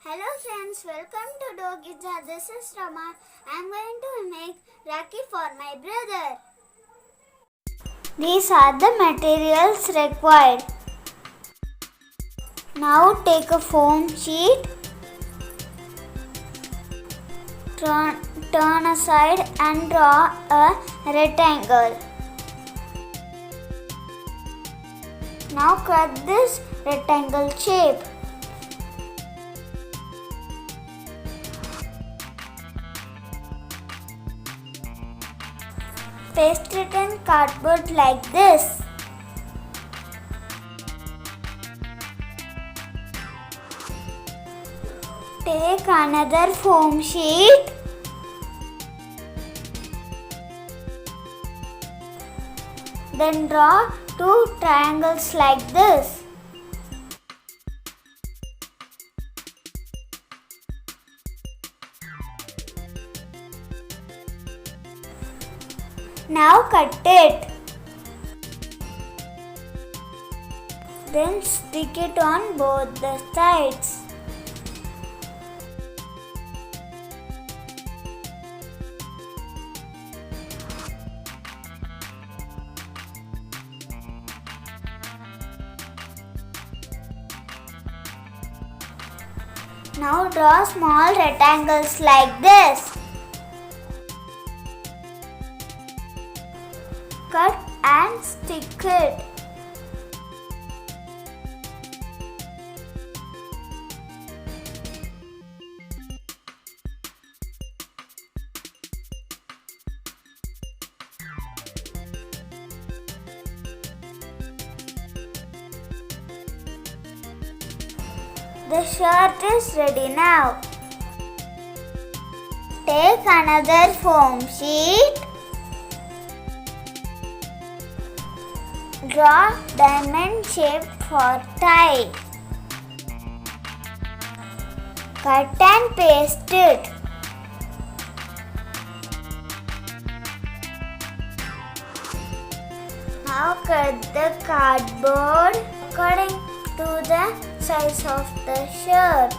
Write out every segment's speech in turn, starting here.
Hello friends, welcome to Dogija. This is Rama. I am going to make Rakhi for my brother. These are the materials required. Now take a foam sheet, turn aside and draw a rectangle. Now cut this rectangle shape. Paste it in cardboard like this. Take another foam sheet. Then draw two triangles like this. Now cut it. Then stick it on both the sides. Now draw small rectangles like this. Cut and stick it. The shirt is ready now. Take another foam sheet. Draw diamond shape for tie. Cut and paste it. Now cut the cardboard according to the size of the shirt.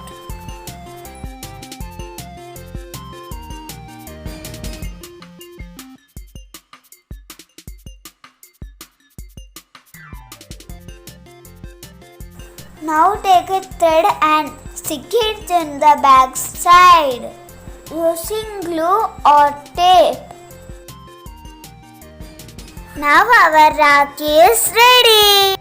Now take a thread and stick it in the back side using glue or tape. Now our Rakhi is ready.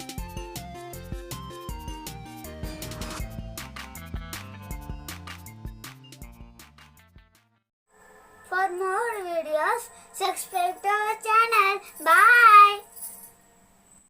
For more videos, subscribe to our channel.